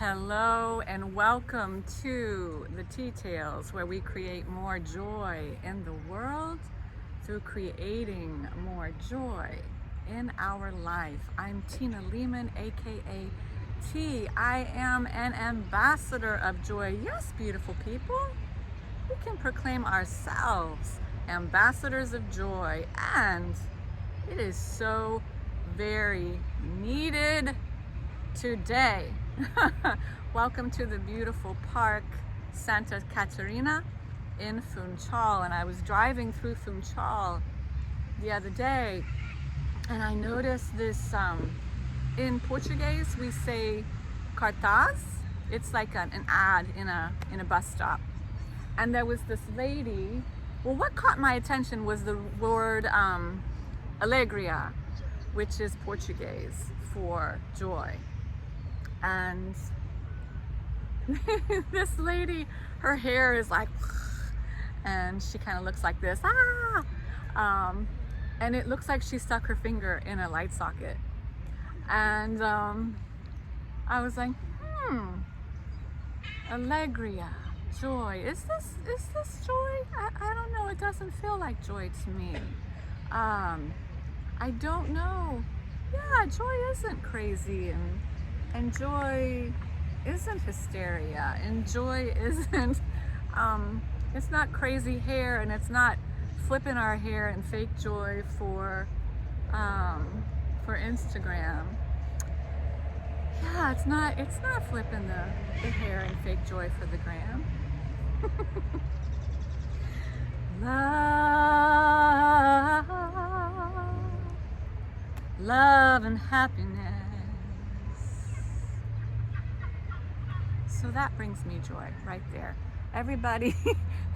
Hello and welcome to the Tea Tales, where we create more joy in the world through creating more joy in our life. I'm Tina Lehman, aka T. I am an ambassador of joy. Yes, beautiful people, we can proclaim ourselves ambassadors of joy, and it is so very needed today. Welcome to the beautiful park Santa Catarina in Funchal. And I was driving through Funchal the other day and I noticed this, in Portuguese we say cartaz. It's like an ad in a bus stop. And there was this lady. Well, what caught my attention was the word alegria, which is Portuguese for joy. And this lady, her hair is like, and she kind of looks like this, and it looks like she stuck her finger in a light socket. And I was like, alegria, joy. Is this joy? I don't know. It doesn't feel like joy to me. I don't know. Yeah, joy isn't crazy, and joy isn't hysteria, and joy isn't it's not crazy hair, and it's not flipping our hair and fake joy for Instagram. Yeah, it's not flipping the hair and fake joy for the gram. Love and happiness. So that brings me joy right there. Everybody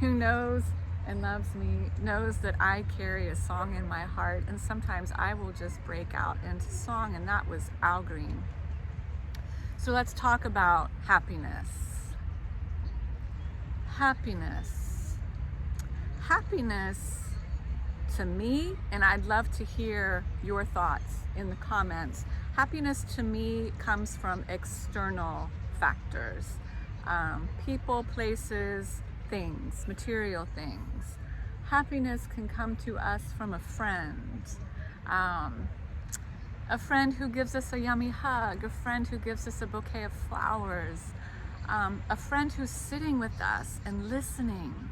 who knows and loves me knows that I carry a song in my heart, and sometimes I will just break out into song, and that was Al Green. So let's talk about happiness. Happiness to me, and I'd love to hear your thoughts in the comments. Happiness to me comes from external factors, people, places, things, material things. Happiness can come to us from a friend who gives us a yummy hug, a friend who gives us a bouquet of flowers, a friend who's sitting with us and listening,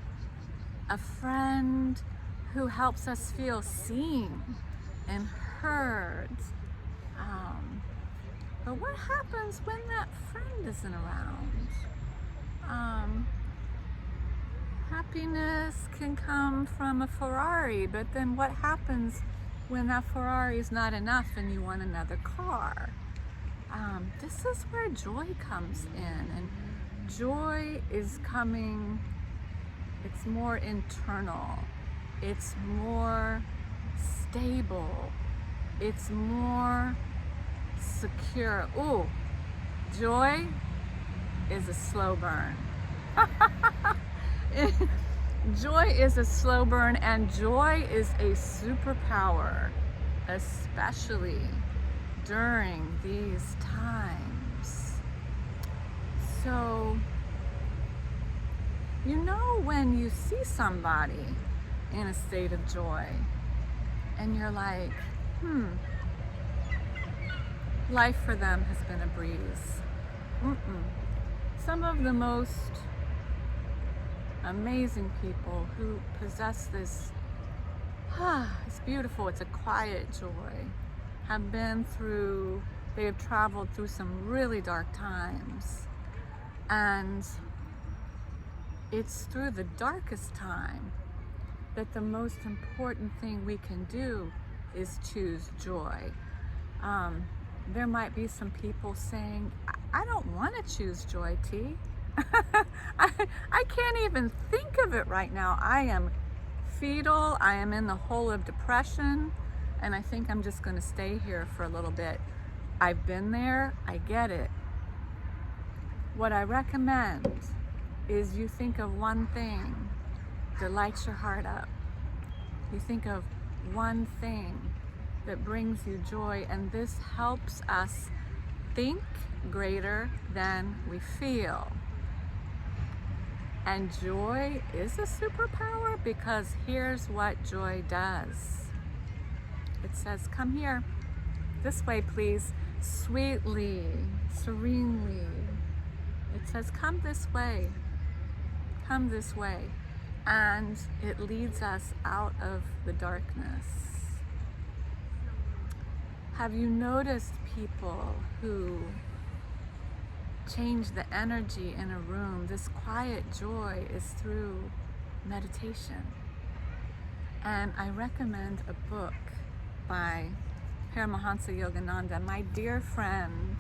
a friend who helps us feel seen and heard. But what happens when that friend isn't around? Happiness can come from a Ferrari, but then what happens when that Ferrari is not enough and you want another car? This is where joy comes in, and joy is coming, it's more internal, it's more stable, it's more secure. Ooh, joy is a slow burn. Joy is a slow burn, and joy is a superpower, especially during these times. So, you know, when you see somebody in a state of joy and you're like, life for them has been a breeze. Some of the most amazing people who possess this, it's beautiful, it's a quiet joy, they have traveled through some really dark times. And it's through the darkest time that the most important thing we can do is choose joy. There might be some people saying, I don't want to choose joy, T. I can't even think of it right now. I am fetal, I am in the hole of depression, and I think I'm just going to stay here for a little bit. I've been there, I get it. What I recommend is you think of one thing that lights your heart up. You think of one thing that brings you joy, and this helps us think greater than we feel. And joy is a superpower, because here's what joy does. It says, come here, this way please, sweetly, serenely. It says, come this way, come this way. And it leads us out of the darkness. Have you noticed people who change the energy in a room? This quiet joy is through meditation. And I recommend a book by Paramahansa Yogananda. My dear friend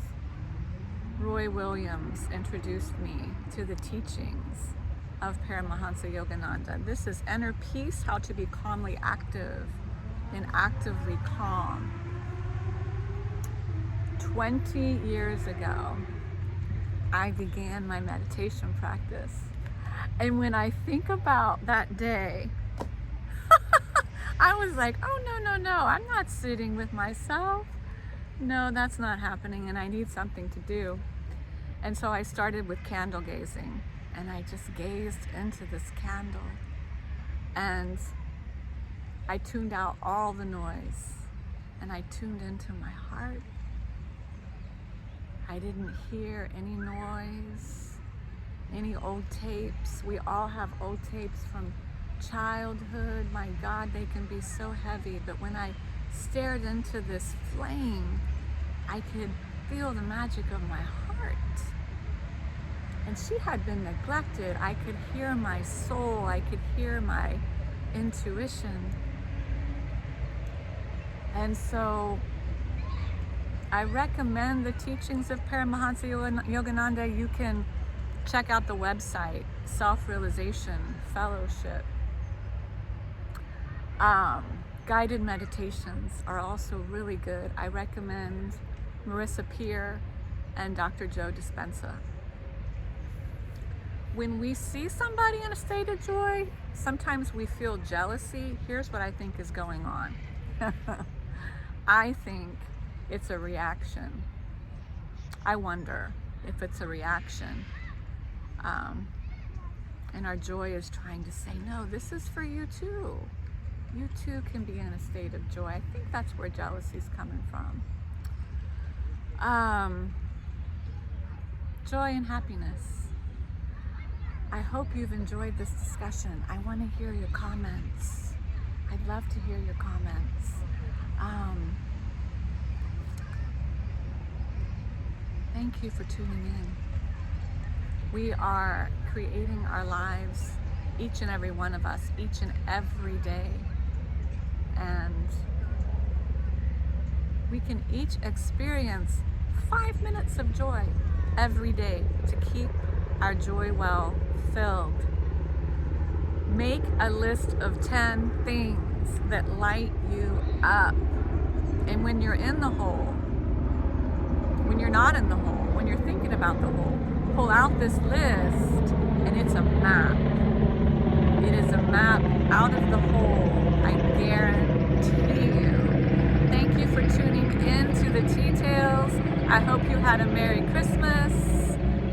Roy Williams introduced me to the teachings of Paramahansa Yogananda. This is Inner Peace, How to Be Calmly Active and Actively Calm. 20 years ago, I began my meditation practice. And when I think about that day, I was like, oh, no, I'm not sitting with myself. No, that's not happening, and I need something to do. And so I started with candle gazing, and I just gazed into this candle, and I tuned out all the noise, and I tuned into my heart. I didn't hear any noise, any old tapes. We all have old tapes from childhood. My God, they can be so heavy. But when I stared into this flame, I could feel the magic of my heart. And she had been neglected. I could hear my soul. I could hear my intuition. And so I recommend the teachings of Paramahansa Yogananda. You can check out the website, Self-Realization Fellowship. Guided meditations are also really good. I recommend Marissa Peer and Dr. Joe Dispenza. When we see somebody in a state of joy, sometimes we feel jealousy. Here's what I think is going on. I think it's a reaction. I wonder if it's a reaction. And our joy is trying to say, no, this is for you too. You too can be in a state of joy. I think that's where jealousy is coming from. Joy and happiness. I hope you've enjoyed this discussion. I want to hear your comments. I'd love to hear your comments. Thank you for tuning in. We are creating our lives, each and every one of us, each and every day. And we can each experience 5 minutes of joy every day to keep our joy well filled. Make a list of 10 things that light you up. And when you're in the hole, when you're not in the hole, when you're thinking about the hole, pull out this list, and it's a map. It is a map out of the hole, I guarantee you. Thank you for tuning in to the Tea Tales. I hope you had a Merry Christmas.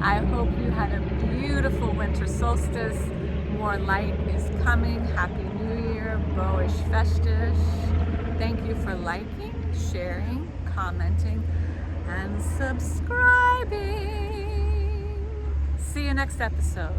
I hope you had a beautiful winter solstice. More light is coming. Happy New Year, Boish Festish. Thank you for liking, sharing, commenting, and subscribing. See you next episode.